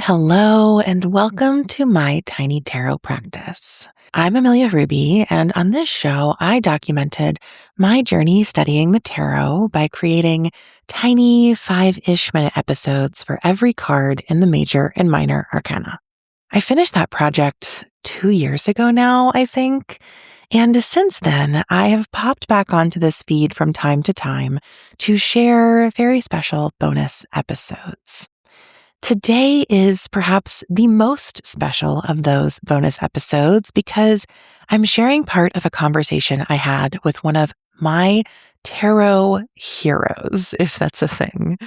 Hello, and welcome to my tiny tarot practice. I'm Amelia Ruby, and on this show, I documented my journey studying the tarot by creating tiny 5-ish minute episodes for every card in the major and minor arcana. I finished that project 2 years ago now, I think. And since then, I have popped back onto this feed from time to time to share very special bonus episodes. Today is perhaps the most special of those bonus episodes because I'm sharing part of a conversation I had with one of my tarot heroes, if that's a thing.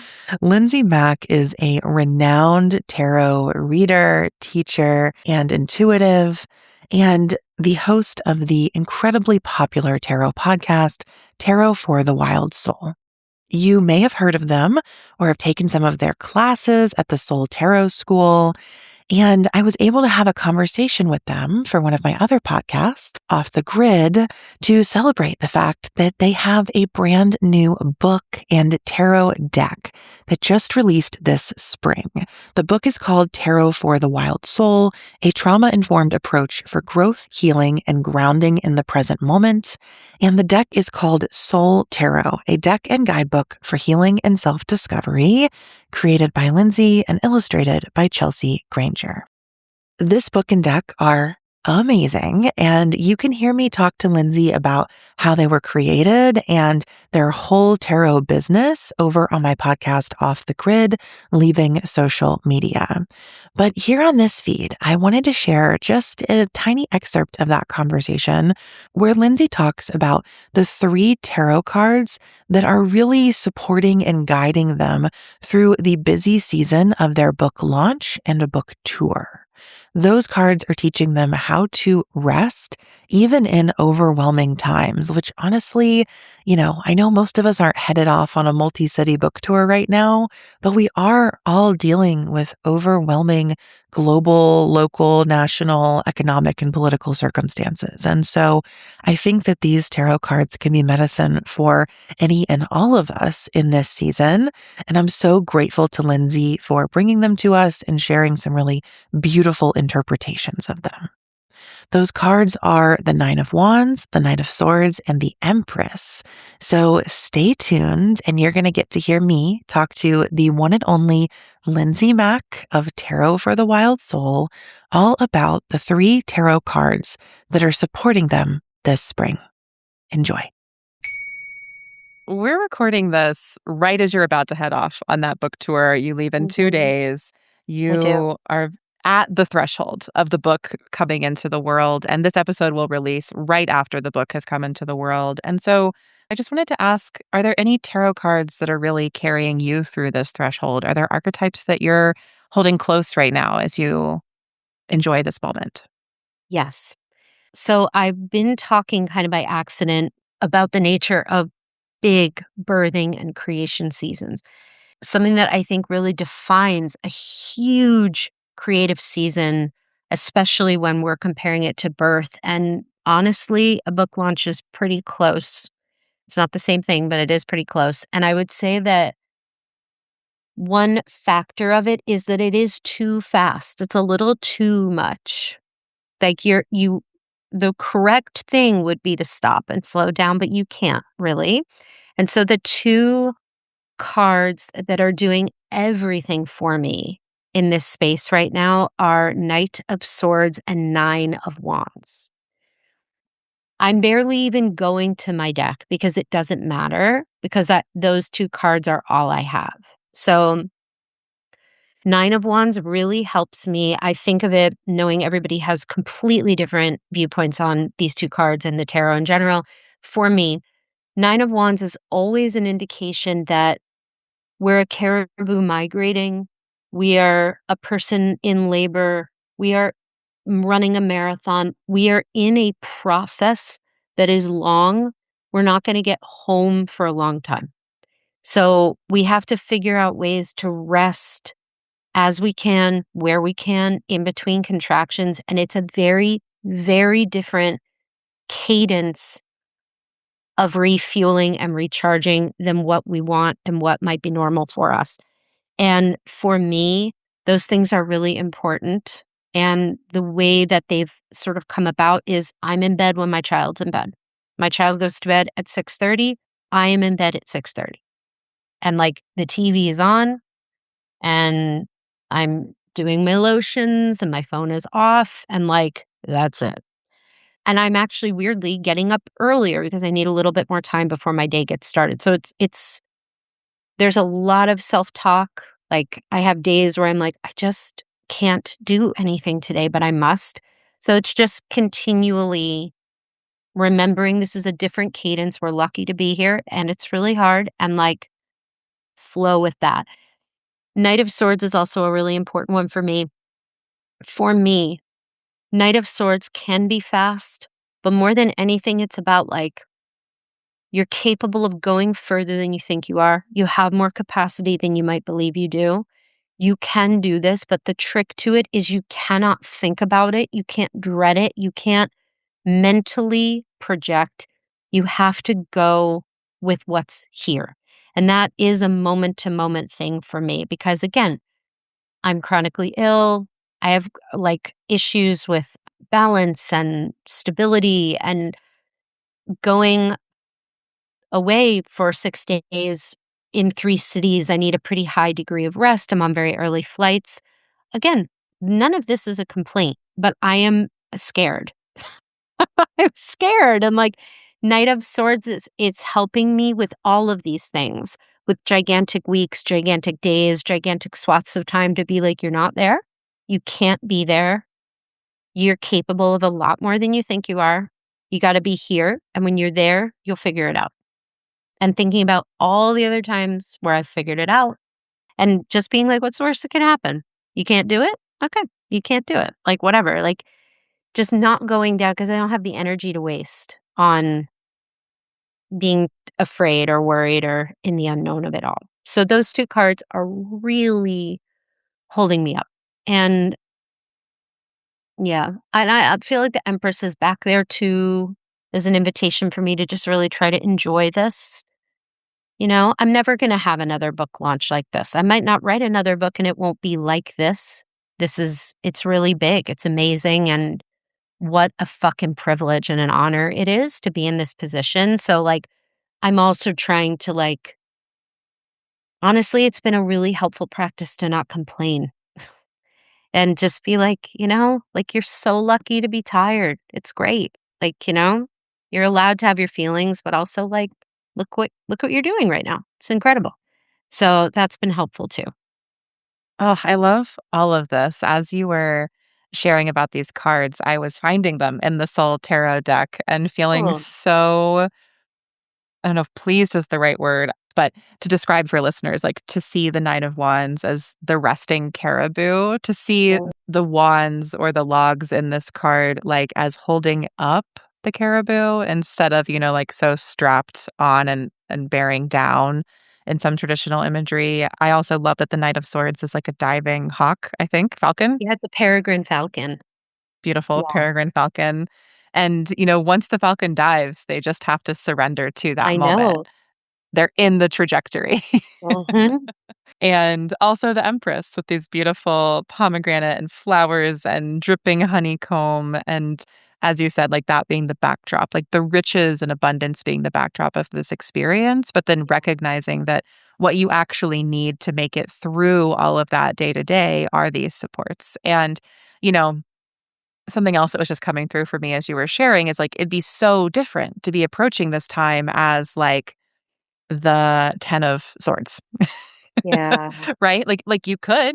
Lindsay Mack is a renowned tarot reader, teacher, and intuitive, and the host of the incredibly popular tarot podcast, Tarot for the Wild Soul. You may have heard of them or have taken some of their classes at the Soul Tarot School. And I was able to have a conversation with them for one of my other podcasts, Off the Grid, to celebrate the fact that they have a brand new book and tarot deck that just released this spring. The book is called Tarot for the Wild Soul, a trauma-informed approach for growth, healing, and grounding in the present moment. And the deck is called Soul Tarot, a deck and guidebook for healing and self-discovery, created by Lindsay and illustrated by Chelsea Granger. This book and deck are amazing, and you can hear me talk to Lindsay about how they were created and their whole tarot business over on my podcast, Off the Grid, Leaving Social Media. But here on this feed, I wanted to share just a tiny excerpt of that conversation where Lindsay talks about the 3 tarot cards that are really supporting and guiding them through the busy season of their book launch and a book tour. Those cards are teaching them how to rest even in overwhelming times, which honestly, I know most of us aren't headed off on a multi-city book tour right now, but we are all dealing with overwhelming global, local, national, economic, and political circumstances. And so I think that these tarot cards can be medicine for any and all of us in this season. And I'm so grateful to Lindsay for bringing them to us and sharing some really beautiful interpretations of them. Those cards are the Nine of Wands, the Knight of Swords, and the Empress. So stay tuned, and you're going to get to hear me talk to the one and only Lindsay Mack of Tarot for the Wild Soul all about the 3 tarot cards that are supporting them this spring. Enjoy. We're recording this right as you're about to head off on that book tour. You leave in 2 days. I do. You are at the threshold of the book coming into the world, and this episode will release right after the book has come into the world. And so I just wanted to ask, are there any tarot cards that are really carrying you through this threshold? Are there archetypes that you're holding close right now as you enjoy this moment? Yes. So I've been talking kind of by accident about the nature of big birthing and creation seasons. Something that I think really defines a huge creative season, especially when we're comparing it to birth. And honestly, a book launch is pretty close. It's not the same thing, but it is pretty close. And I would say that one factor of it is that it is too fast. It's a little too much. Like the correct thing would be to stop and slow down, but you can't really. And so the 2 cards that are doing everything for me in this space right now are Knight of Swords and Nine of Wands. I'm barely even going to my deck because it doesn't matter because those 2 cards are all I have. So Nine of Wands really helps me. I think of it knowing everybody has completely different viewpoints on these 2 cards and the tarot in general. For me, Nine of Wands is always an indication that we're a caribou migrating. We are a person in labor. We are running a marathon. We are in a process that is long. We're not going to get home for a long time. So we have to figure out ways to rest as we can, where we can, in between contractions. And it's a very, very different cadence of refueling and recharging than what we want and what might be normal for us. And for me, Those things are really important. And the way that they've sort of come about is I'm in bed when my child's in bed. My child goes to bed at 6:30. I am in bed at 6:30. And like the TV is on and I'm doing my lotions and my phone is off and like that's it. And I'm actually weirdly getting up earlier because I need a little bit more time before my day gets started. So it's there's a lot of self-talk. Like, I have days where I'm like, "I just can't do anything today, but I must." So it's just continually remembering this is a different cadence. We're lucky to be here, and it's really hard, and, like, flow with that. Knight of Swords is also a really important one for me. For me, Knight of Swords can be fast, but more than anything, it's about, like, you're capable of going further than you think you are. You have more capacity than you might believe you do. You can do this, but the trick to it is you cannot think about it. You can't dread it. You can't mentally project. You have to go with what's here. And that is a moment to moment thing for me because, again, I'm chronically ill. I have like issues with balance and stability and going away for 6 days in 3 cities. I need a pretty high degree of rest. I'm on very early flights. Again, none of this is a complaint, but I am scared. I'm scared. And like Knight of Swords is it's helping me with all of these things, with gigantic weeks, gigantic days, gigantic swaths of time to be like, you're not there. You can't be there. You're capable of a lot more than you think you are. You got to be here. And when you're there, you'll figure it out. And thinking about all the other times where I've figured it out and just being like, what's the worst that can happen? You can't do it? Okay. You can't do it. Like, whatever. Like, just not going down because I don't have the energy to waste on being afraid or worried or in the unknown of it all. So those two cards are really holding me up. And yeah, and I feel like the Empress is back there too as an invitation for me to just really try to enjoy this. You know, I'm never going to have another book launch like this. I might not write another book and it won't be like this. It's really big. It's amazing. And what a fucking privilege and an honor it is to be in this position. So, like, I'm also trying to, like, honestly, it's been a really helpful practice to not complain and just be like, like, you're so lucky to be tired. It's great. Like, you're allowed to have your feelings, but also, like, look what you're doing right now. It's incredible. So that's been helpful too. Oh, I love all of this. As you were sharing about these cards, I was finding them in the Soul Tarot deck and feeling Oh, so, I don't know if pleased is the right word, but to describe for listeners, like to see the Knight of Wands as the resting caribou, to see oh, the wands or the logs in this card like as holding up the caribou instead of, like so strapped on and bearing down in some traditional imagery. I also love that the Knight of Swords is like a diving hawk, I think, falcon, you had the peregrine falcon. beautiful Yeah, peregrine falcon. And, once the falcon dives, they just have to surrender to that I moment. know. They're in the trajectory. Mhm. And also the Empress with these beautiful pomegranate and flowers and dripping honeycomb. And as you said, like that being the backdrop, like the riches and abundance being the backdrop of this experience, but then recognizing that what you actually need to make it through all of that day to day are these supports. And, you know, something else that was just coming through for me as you were sharing is like, it'd be so different to be approaching this time as like the 10 of swords. Yeah. Right? Like you could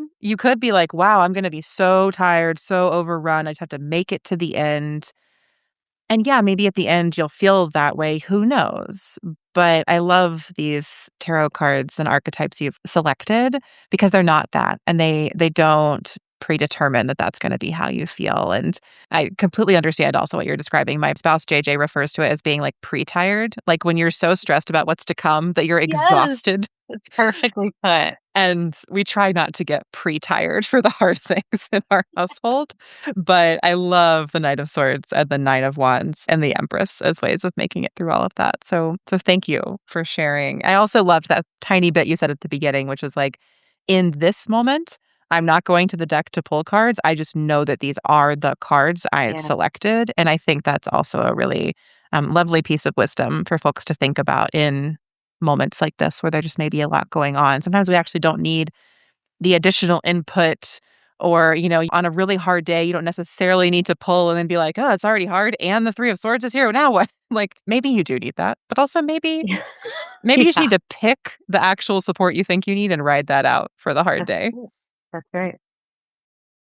be like, "Wow, I'm gonna be so tired, so overrun. I just have to make it to the end." And yeah, maybe at the end you'll feel that way, who knows? But I love these tarot cards and archetypes you've selected because they're not that, and they don't predetermine that that's gonna be how you feel, and I completely understand also what you're describing. My spouse, JJ, refers to it as being, like, pre-tired, like, when you're so stressed about what's to come that you're Yes. exhausted. It's perfectly put. And we try not to get pre-tired for the hard things in our household, but I love the Knight of Swords and the Knight of Wands and the Empress as ways of making it through all of that. So thank you for sharing. I also loved that tiny bit you said at the beginning, which was like, in this moment, I'm not going to the deck to pull cards. I just know that these are the cards I've Yeah. selected. And I think that's also a really lovely piece of wisdom for folks to think about in moments like this where there just may be a lot going on. Sometimes we actually don't need the additional input or, on a really hard day, you don't necessarily need to pull and then be like, oh, it's already hard. And the 3 of Swords is here. Now what? Like maybe you do need that, but also maybe you just Yeah. need to pick the actual support you think you need and ride that out for the hard That's day. right. That's right.